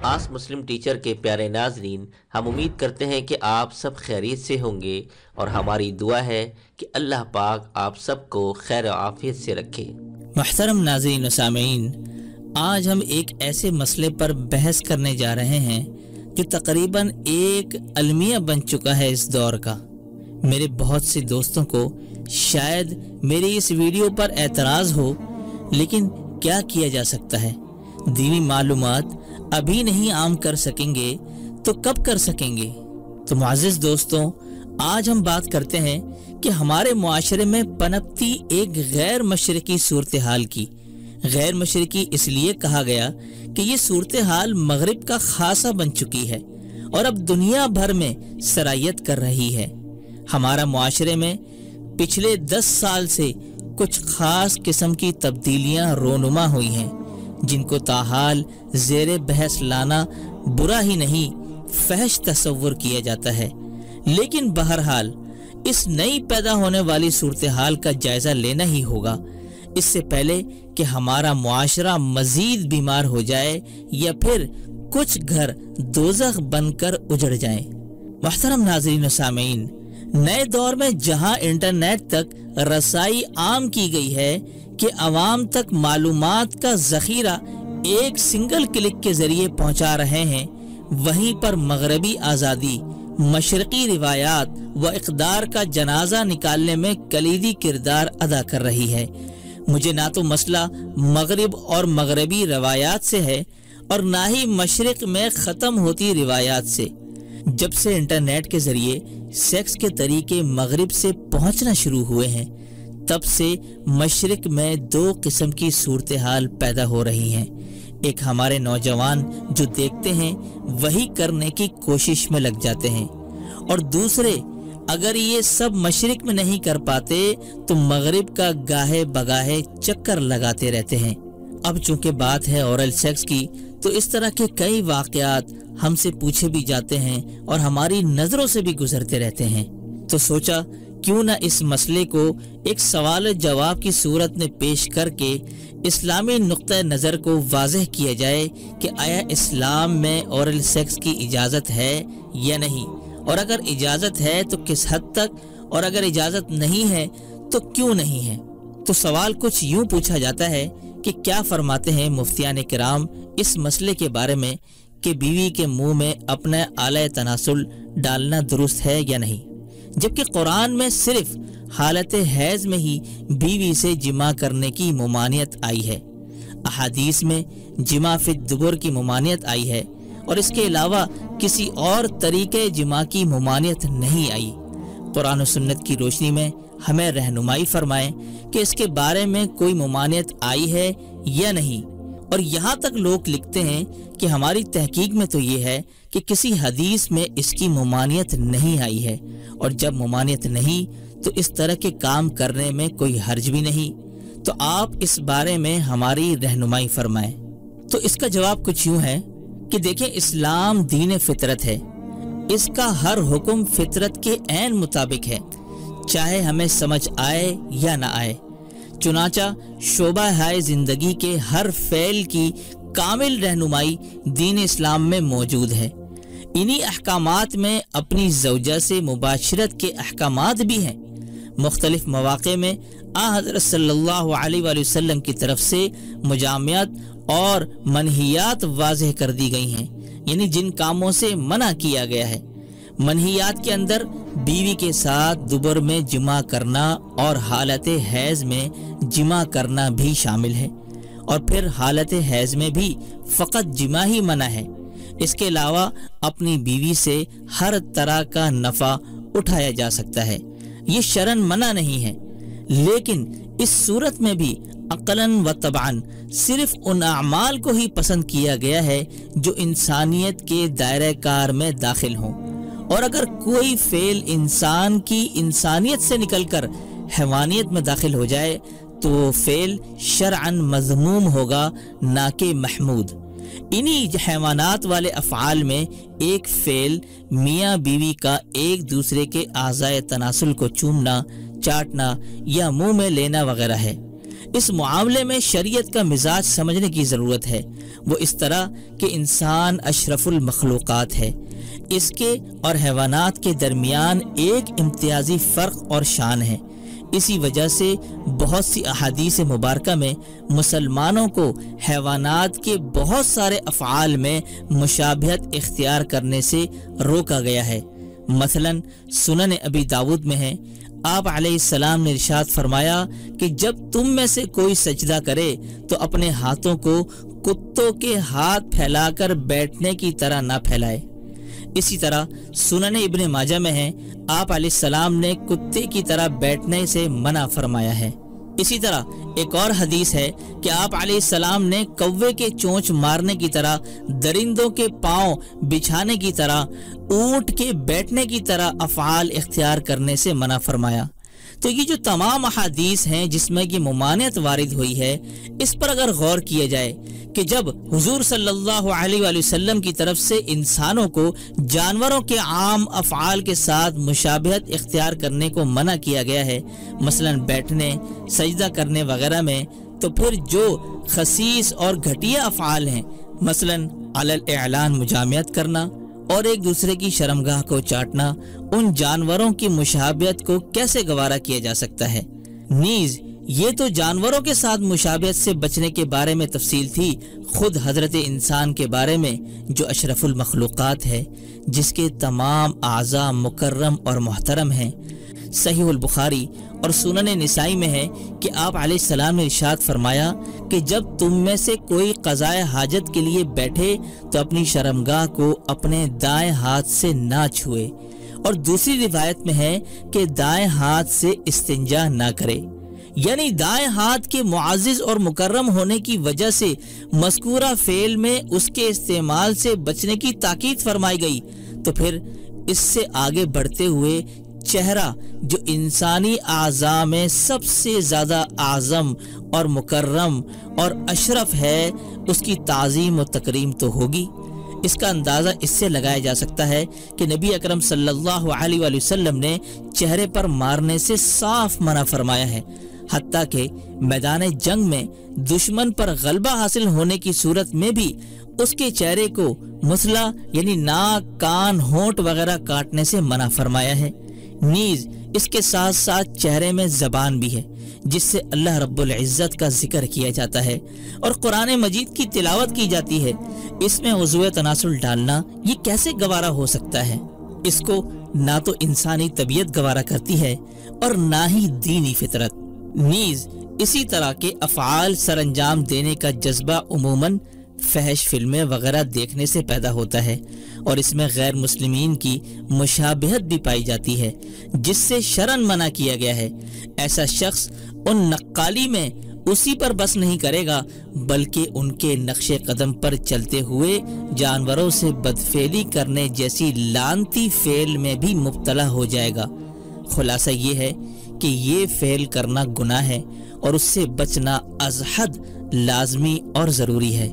آس مسلم teacher کے پیارے ناظرین، ہم امید کرتے ہیں کہ آپ سب خیریت سے ہوں گے، اور ہماری دعا ہے کہ اللہ پاک آپ سب کو خیر و عافیت سے رکھے۔ محترم ناظرین و سامعین، آج ہم ایک ایسے مسئلے پر بحث کرنے جا رہے ہیں جو تقریباً ایک المیہ بن چکا ہے اس دور کا۔ میرے بہت سے دوستوں کو شاید میری اس ویڈیو پر اعتراض ہو، لیکن کیا کیا جا سکتا ہے؟ دینی معلومات ابھی نہیں عام کر سکیں گے تو کب کر سکیں گے؟ تو معزز دوستوں، آج ہم بات کرتے ہیں کہ ہمارے معاشرے میں پنپتی ایک غیر مشرقی صورتحال کی۔ غیر مشرقی اس لیے کہا گیا کہ یہ صورتحال مغرب کا خاصہ بن چکی ہے اور اب دنیا بھر میں سرایت کر رہی ہے۔ ہمارا معاشرے میں پچھلے 10 سال سے کچھ خاص قسم کی تبدیلیاں رونما ہوئی ہیں، جن کو تاحال زیر بحث لانا برا ہی نہیں، فحش تصور کیا جاتا ہے۔ لیکن بہرحال اس نئی پیدا ہونے والی صورتحال کا جائزہ لینا ہی ہوگا، اس سے پہلے کہ ہمارا معاشرہ مزید بیمار ہو جائے یا پھر کچھ گھر دوزخ بن کر اجڑ جائیں۔ محترم ناظرین و سامعین، نئے دور میں جہاں انٹرنیٹ تک رسائی عام کی گئی ہے کہ عوام تک معلومات کا ذخیرہ ایک سنگل کلک کے ذریعے پہنچا رہے ہیں، وہیں پر مغربی آزادی مشرقی روایات و اقدار کا جنازہ نکالنے میں کلیدی کردار ادا کر رہی ہے۔ مجھے نہ تو مسئلہ مغرب اور مغربی روایات سے ہے اور نہ ہی مشرق میں ختم ہوتی روایات سے۔ جب سے انٹرنیٹ کے ذریعے سیکس کے طریقے مغرب سے پہنچنا شروع ہوئے ہیں، تب سے مشرق میں 2 قسم کی صورتحال پیدا ہو رہی ہیں۔ ایک ہمارے نوجوان جو دیکھتے ہیں وہی کرنے کی کوشش میں لگ جاتے ہیں، اور دوسرے اگر یہ سب مشرق میں نہیں کر پاتے تو مغرب کا گاہے بگاہے چکر لگاتے رہتے ہیں۔ اب چونکہ بات ہے اورل سیکس کی، تو اس طرح کے کئی واقعات ہم سے پوچھے بھی جاتے ہیں اور ہماری نظروں سے بھی گزرتے رہتے ہیں۔ تو سوچا کیوں نہ اس مسئلے کو ایک سوال جواب کی صورت میں پیش کر کے اسلامی نقطہ نظر کو واضح کیا جائے کہ آیا اسلام میں اورل سیکس کی اجازت ہے یا نہیں، اور اگر اجازت ہے تو کس حد تک، اور اگر اجازت نہیں ہے تو کیوں نہیں ہے۔ تو سوال کچھ یوں پوچھا جاتا ہے کہ کیا فرماتے ہیں مفتیان کرام اس مسئلے کے بارے میں کہ بیوی کے منہ میں اپنا آلہ تناسل ڈالنا درست ہے یا نہیں، جبکہ قرآن میں صرف حالت حیض میں ہی بیوی سے جماع کرنے کی ممانعت آئی ہے۔ احادیث میں جماع فی الدبر کی ممانعت آئی ہے، اور اس کے علاوہ کسی اور طریقے جماع کی ممانعت نہیں آئی۔ قرآن و سنت کی روشنی میں ہمیں رہنمائی فرمائیں کہ اس کے بارے میں کوئی ممانعت آئی ہے یا نہیں۔ اور یہاں تک لوگ لکھتے ہیں کہ ہماری تحقیق میں تو یہ ہے کہ کسی حدیث میں اس کی ممانعت نہیں آئی ہے، اور جب ممانعت نہیں تو اس طرح کے کام کرنے میں کوئی حرج بھی نہیں۔ تو آپ اس بارے میں ہماری رہنمائی فرمائیں۔ تو اس کا جواب کچھ یوں ہے کہ دیکھیں، اسلام دین فطرت ہے، اس کا ہر حکم فطرت کے عین مطابق ہے، چاہے ہمیں سمجھ آئے یا نہ آئے۔ چنانچہ شعبہ ہائے زندگی کے ہر فعل کی کامل رہنمائی دین اسلام میں موجود ہے۔ انہی احکامات میں اپنی زوجہ سے مباشرت کے احکامات بھی ہیں۔ مختلف مواقع میں حضرت صلی اللہ علیہ وآلہ وسلم کی طرف سے مجامعت اور منہیات واضح کر دی گئی ہیں، یعنی جن کاموں سے منع کیا گیا ہے۔ منہیات کے اندر بیوی کے ساتھ دبر میں جماع کرنا اور حالت حیض میں جماع کرنا بھی شامل ہے، اور پھر حالت حیض میں بھی فقط جماع ہی منع ہے۔ اس کے علاوہ اپنی بیوی سے ہر طرح کا نفع اٹھایا جا سکتا ہے، یہ شرعاً منع نہیں ہے۔ لیکن اس صورت میں بھی عقلاً و طبعاً صرف ان اعمال کو ہی پسند کیا گیا ہے جو انسانیت کے دائرہ کار میں داخل ہوں، اور اگر کوئی فعل انسان کی انسانیت سے نکل کر حیوانیت میں داخل ہو جائے تو وہ فعل شرعاً مذموم ہوگا، نہ کہ محمود۔ انہی حیوانات والے افعال میں ایک فعل میاں بیوی کا ایک دوسرے کے اعضائے تناسل کو چومنا، چاٹنا یا منہ میں لینا وغیرہ ہے۔ اس معاملے میں شریعت کا مزاج سمجھنے کی ضرورت ہے۔ وہ اس طرح کہ انسان اشرف المخلوقات ہے، اس کے اور حیوانات کے درمیان ایک امتیازی فرق اور شان ہے۔ اسی وجہ سے بہت سی احادیث مبارکہ میں مسلمانوں کو حیوانات کے بہت سارے افعال میں مشابہت اختیار کرنے سے روکا گیا ہے۔ مثلا سنن ابی داود میں ہے، آپ علیہ السلام نے ارشاد فرمایا کہ جب تم میں سے کوئی سجدہ کرے تو اپنے ہاتھوں کو کتوں کے ہاتھ پھیلا کر بیٹھنے کی طرح نہ پھیلائے۔ اسی طرح سنن ابن ماجہ میں ہے، آپ علیہ السلام نے کتے کی طرح بیٹھنے سے منع فرمایا ہے۔ اسی طرح ایک اور حدیث ہے کہ آپ علیہ السلام نے کوے کے چونچ مارنے کی طرح، درندوں کے پاؤں بچھانے کی طرح، اونٹ کے بیٹھنے کی طرح افعال اختیار کرنے سے منع فرمایا۔ تو یہ جو تمام احادیث ہیں جس میں یہ ممانعت وارد ہوئی ہے، اس پر اگر غور کیا جائے کہ جب حضور صلی اللہ علیہ وآلہ وسلم کی طرف سے انسانوں کو جانوروں کے عام افعال کے ساتھ مشابہت اختیار کرنے کو منع کیا گیا ہے، مثلا بیٹھنے، سجدہ کرنے وغیرہ میں، تو پھر جو خسیس اور گھٹیا افعال ہیں، مثلا علی الاعلان مجامعت کرنا اور ایک دوسرے کی شرمگاہ کو چاٹنا، ان جانوروں کی مشابہت کو کیسے گوارا کیا جا سکتا ہے؟ نیز یہ تو جانوروں کے ساتھ مشابہت سے بچنے کے بارے میں تفصیل تھی، خود حضرت انسان کے بارے میں جو اشرف المخلوقات ہے، جس کے تمام اعضاء مکرم اور محترم ہیں۔ صحیح البخاری اور سنن نسائی میں ہے کہ آپ علیہ السلام نے ارشاد فرمایا کہ جب تم میں سے کوئی قضائے حاجت کے لیے بیٹھے تو اپنی شرمگاہ کو اپنے دائیں ہاتھ سے نہ چھوئے، اور دوسری روایت میں ہے کہ دائیں ہاتھ سے استنجا نہ کرے، یعنی دائیں ہاتھ کے معزز اور مکرم ہونے کی وجہ سے مذکورہ فعل میں اس کے استعمال سے بچنے کی تاکید فرمائی گئی۔ تو پھر اس سے آگے بڑھتے ہوئے چہرہ جو انسانی اعضاء میں سب سے زیادہ اعظم اور مکرم اور اشرف ہے، اس کی تعظیم و تکریم تو ہوگی۔ اس کا اندازہ اس سے لگایا جا سکتا ہے کہ نبی اکرم صلی اللہ علیہ وآلہ وسلم نے چہرے پر مارنے سے صاف منع فرمایا ہے، حتیٰ کہ میدان جنگ میں دشمن پر غلبہ حاصل ہونے کی صورت میں بھی اس کے چہرے کو مسلح یعنی ناک، کان، ہونٹ وغیرہ کاٹنے سے منع فرمایا ہے۔ نیز اس کے ساتھ ساتھ چہرے میں زبان بھی ہے، جس سے اللہ رب العزت کا ذکر کیا جاتا ہے اور قرآن مجید کی تلاوت کی جاتی ہے۔ اس میں عضو تناسل ڈالنا یہ کیسے گوارا ہو سکتا ہے؟ اس کو نہ تو انسانی طبیعت گوارا کرتی ہے اور نہ ہی دینی فطرت۔ نیز اسی طرح کے افعال سر انجام دینے کا جذبہ عموماً فحش فلمیں وغیرہ دیکھنے سے پیدا ہوتا ہے، اور اس میں غیر مسلمین کی مشابہت بھی پائی جاتی ہے، جس سے شرعاً منع کیا گیا ہے۔ ایسا شخص ان نقالی میں اسی پر بس نہیں کرے گا، بلکہ ان کے نقش قدم پر چلتے ہوئے جانوروں سے بدفعلی کرنے جیسی لعنتی فعل میں بھی مبتلا ہو جائے گا۔ خلاصہ یہ ہے کہ یہ فعل کرنا گناہ ہے اور اس سے بچنا از حد لازمی اور ضروری ہے۔